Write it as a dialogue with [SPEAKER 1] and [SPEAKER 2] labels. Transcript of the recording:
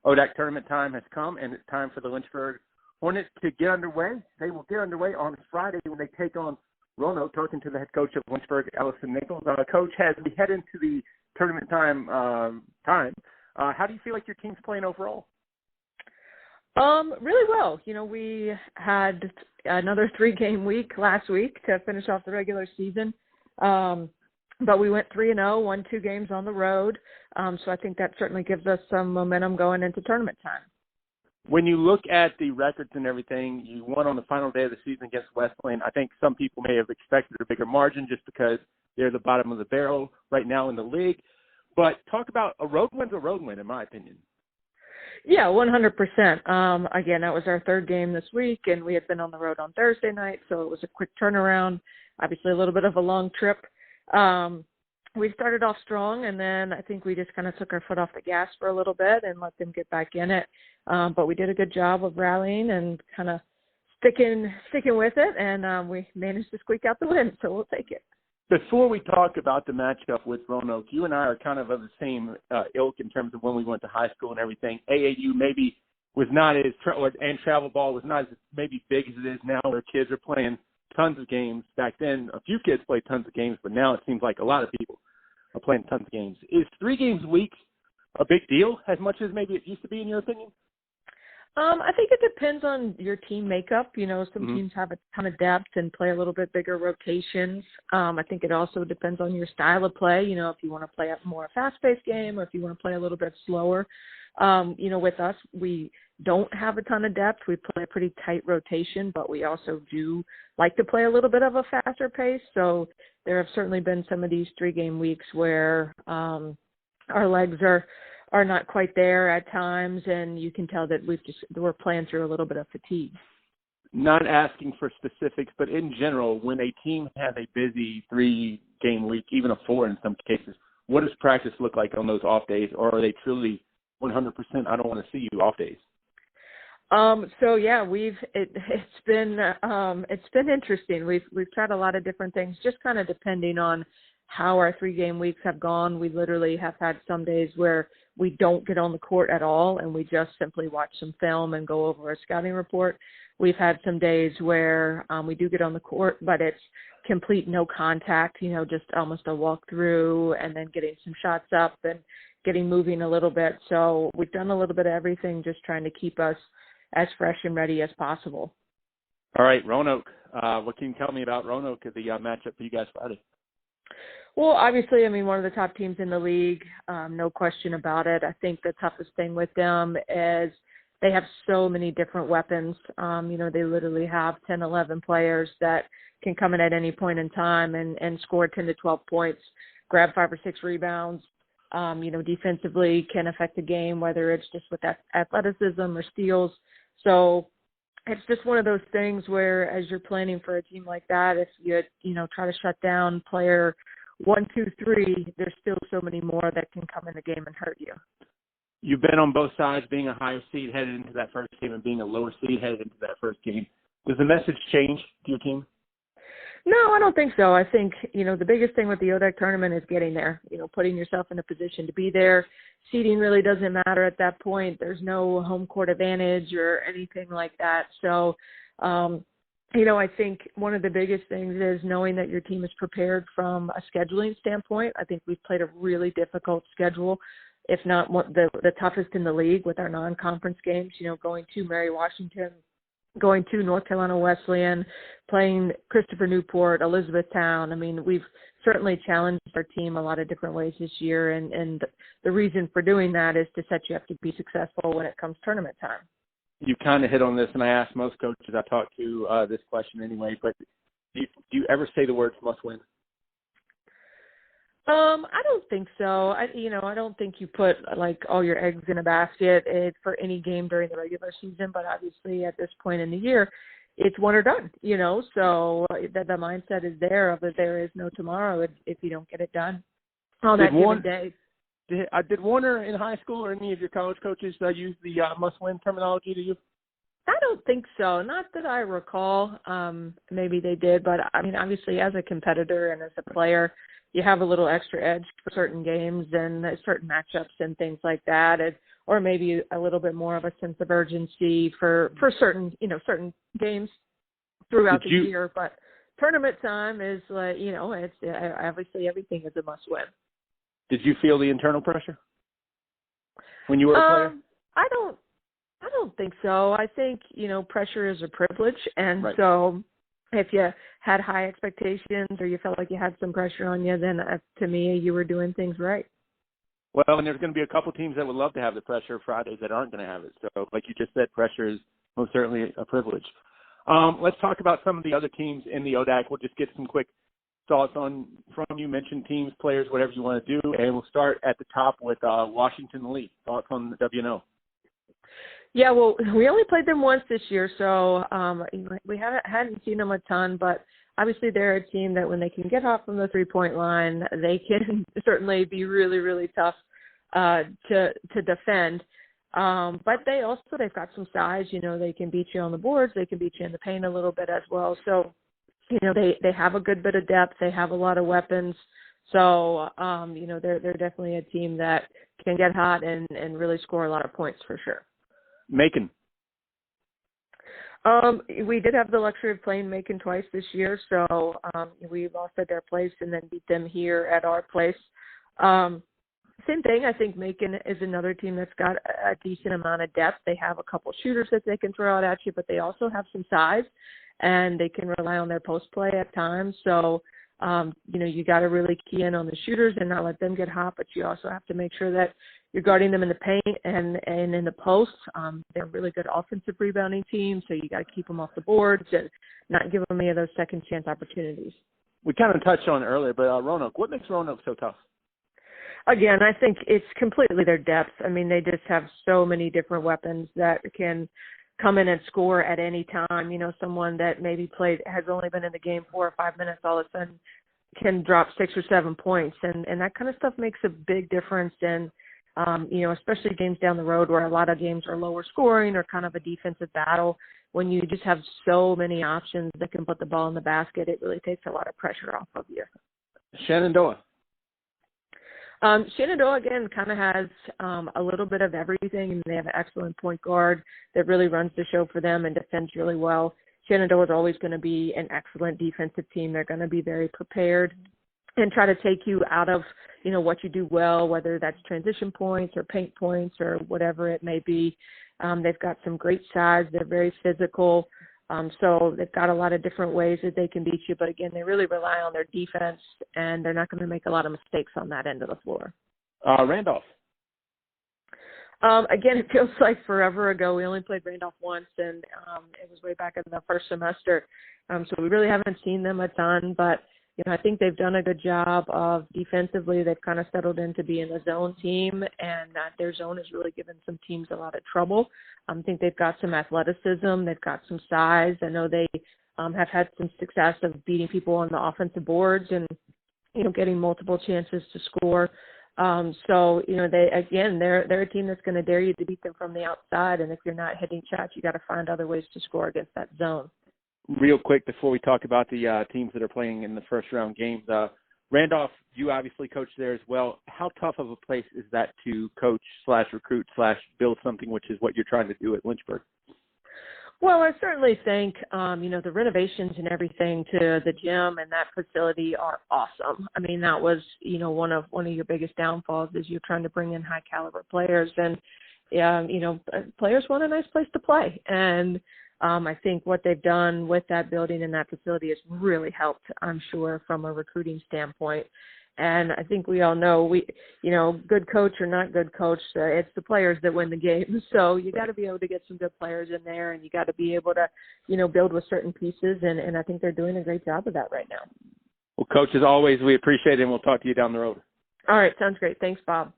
[SPEAKER 1] ODAC tournament time has come, and it's time for the Lynchburg Hornets to get underway. They will get underway on Friday when they take on Roanoke. Talking to the head coach of Lynchburg, Allison Nichols. Coach, as we head into the tournament time, how do you feel like your team's playing overall?
[SPEAKER 2] Really well. We had another 3-game week last week to finish off the regular season. But we went 3-0, won 2 games on the road. So I think that certainly gives us some momentum going into tournament time.
[SPEAKER 1] When you look at the records and everything, you won on the final day of the season against Wesleyan. I think some people may have expected a bigger margin just because they're the bottom of the barrel right now in the league. But talk about a road win's a road win, in my opinion. Yeah,
[SPEAKER 2] 100%. Again, that was our 3rd game this week, and we had been on the road on Thursday night, so it was a quick turnaround, obviously a little bit of a long trip. We started off strong, and then I think we just kind of took our foot off the gas for a little bit and let them get back in it. But we did a good job of rallying and kind of sticking with it, and we managed to squeak out the win, so we'll take it.
[SPEAKER 1] Before we talk about the matchup with Roanoke, you and I are kind of the same ilk in terms of when we went to high school and everything. AAU maybe was not as and travel ball was not as maybe big as it is now, where kids are playing tons of games. Back then, a few kids played tons of games, but now it seems like a lot of people are playing tons of games. Is 3 games a week a big deal as much as maybe it used to be, in your opinion?
[SPEAKER 2] I think it depends on your team makeup. Some teams have a ton of depth and play a little bit bigger rotations. I think it also depends on your style of play. If you want to play a more fast-paced game or if you want to play a little bit slower. With us, we don't have a ton of depth. We play a pretty tight rotation, but we also do like to play a little bit of a faster pace. So there have certainly been some of these 3-game weeks where our legs are not quite there at times, and you can tell that we're playing through a little bit of fatigue.
[SPEAKER 1] Not asking for specifics, but in general, when a team has a busy 3-game week, even a 4 in some cases, what does practice look like on those off days, or are they truly 100% I don't want to see you off days?
[SPEAKER 2] So yeah, it's been interesting. We've tried a lot of different things, just kind of depending on how our 3-game weeks have gone. We literally have had some days where we don't get on the court at all, and we just simply watch some film and go over a scouting report. We've had some days where we do get on the court, but it's complete no contact, just almost a walk through and then getting some shots up and getting moving a little bit. So we've done a little bit of everything, just trying to keep us as fresh and ready as possible.
[SPEAKER 1] All right, Roanoke. What can you tell me about Roanoke at the matchup for you guys Friday?
[SPEAKER 2] Well, obviously, one of the top teams in the league, no question about it. I think the toughest thing with them is they have so many different weapons. They literally have 10, 11 players that can come in at any point in time and score 10 to 12 points, grab 5 or 6 rebounds. Defensively can affect the game, whether it's just with athleticism or steals. So it's just one of those things where, as you're planning for a team like that, if you try to shut down player 1, 2, 3, there's still so many more that can come in the game and hurt you.
[SPEAKER 1] You've been on both sides, being a higher seed headed into that first game and being a lower seed headed into that first game. Does the message change to your team?
[SPEAKER 2] No, I don't think so. I think, the biggest thing with the ODAC tournament is getting there, putting yourself in a position to be there. Seeding really doesn't matter at that point. There's no home court advantage or anything like that. So, I think one of the biggest things is knowing that your team is prepared from a scheduling standpoint. I think we've played a really difficult schedule, if not the toughest in the league with our non-conference games, going to Mary Washington, going to North Carolina Wesleyan, playing Christopher Newport, Elizabethtown. We've certainly challenged our team a lot of different ways this year, and the reason for doing that is to set you up to be successful when it comes tournament time.
[SPEAKER 1] You kind of hit on this, and I ask most coaches I talk to this question anyway, but do you ever say the words must win?
[SPEAKER 2] I don't think so. I don't think you put all your eggs in a basket for any game during the regular season, but obviously at this point in the year, it's one or done, so the mindset is there of that there is no tomorrow if you don't get it done on that given day.
[SPEAKER 1] Did Warner in high school or any of your college coaches use the must-win terminology to you?
[SPEAKER 2] I don't think so. Not that I recall. Maybe they did, but obviously as a competitor and as a player, you have a little extra edge for certain games and certain matchups and things like that, or maybe a little bit more of a sense of urgency for certain games throughout the year. But tournament time is like, it's obviously everything is a must win.
[SPEAKER 1] Did you feel the internal pressure when you were a player?
[SPEAKER 2] I don't think so. I think, pressure is a privilege. And
[SPEAKER 1] right.
[SPEAKER 2] So if you had high expectations or you felt like you had some pressure on you, then to me, you were doing things right.
[SPEAKER 1] Well, and there's going to be a couple teams that would love to have the pressure Fridays that aren't going to have it. So like you just said, pressure is most certainly a privilege. Let's talk about some of the other teams in the ODAC. We'll just get some quick thoughts from you. Mention teams, players, whatever you want to do. And we'll start at the top with Washington Lee. Thoughts on the WNO?
[SPEAKER 2] Yeah, well, we only played them once this year, so we hadn't seen them a ton, but obviously they're a team that when they can get off from the three-point line, they can certainly be really, really tough to defend. But they've got some size. They can beat you on the boards. They can beat you in the paint a little bit as well. So, they have a good bit of depth. They have a lot of weapons. So, they're definitely a team that can get hot and really score a lot of points for sure.
[SPEAKER 1] Macon.
[SPEAKER 2] We did have the luxury of playing Macon twice this year, so we lost at their place and then beat them here at our place. Same thing. I think Macon is another team that's got a decent amount of depth. They have a couple shooters that they can throw out at you, but they also have some size, and they can rely on their post play at times. So, you got to really key in on the shooters and not let them get hot, but you also have to make sure that you're guarding them in the paint and in the post. They're a really good offensive rebounding team, so you got to keep them off the boards and not give them any of those second chance opportunities.
[SPEAKER 1] We kind of touched on it earlier, but Roanoke, what makes Roanoke so tough?
[SPEAKER 2] Again, I think it's completely their depth. I mean, they just have so many different weapons that can come in and score at any time. Someone that maybe has only been in the game 4 or 5 minutes all of a sudden can drop 6 or 7 points. And that kind of stuff makes a big difference in, especially games down the road where a lot of games are lower scoring or kind of a defensive battle. When you just have so many options that can put the ball in the basket, it really takes a lot of pressure off of you.
[SPEAKER 1] Shenandoah.
[SPEAKER 2] Shenandoah, again, kind of has a little bit of everything, and they have an excellent point guard that really runs the show for them and defends really well. Shenandoah is always going to be an excellent defensive team. They're going to be very prepared and try to take you out of, what you do well, whether that's transition points or paint points or whatever it may be. They've got some great size. They're very physical. So they've got a lot of different ways that they can beat you. But, again, they really rely on their defense, and they're not going to make a lot of mistakes on that end of the floor.
[SPEAKER 1] Randolph.
[SPEAKER 2] Again, it feels like forever ago. We only played Randolph once, and it was way back in the first semester. So we really haven't seen them a ton. But, I think they've done a good job of defensively. They've kind of settled into being a zone team, and their zone has really given some teams a lot of trouble. I think they've got some athleticism. They've got some size. I know they have had some success of beating people on the offensive boards and, getting multiple chances to score. So, they're a team that's going to dare you to beat them from the outside. And if you're not hitting shots, you got to find other ways to score against that zone.
[SPEAKER 1] Real quick before we talk about the teams that are playing in the first round games, Randolph, you obviously coached there as well. How tough of a place is that to coach / recruit / build something, which is what you're trying to do at Lynchburg?
[SPEAKER 2] Well, I certainly think, the renovations and everything to the gym and that facility are awesome. I mean, that was, one of your biggest downfalls is you're trying to bring in high caliber players, and, players want a nice place to play. And I think what they've done with that building and that facility has really helped, I'm sure, from a recruiting standpoint. And I think we all know good coach or not good coach, it's the players that win the game. So you got to be able to get some good players in there, and you got to be able to, build with certain pieces. And I think they're doing a great job of that right now.
[SPEAKER 1] Well, Coach, as always, we appreciate it, and we'll talk to you down the road.
[SPEAKER 2] All right. Sounds great. Thanks, Bob.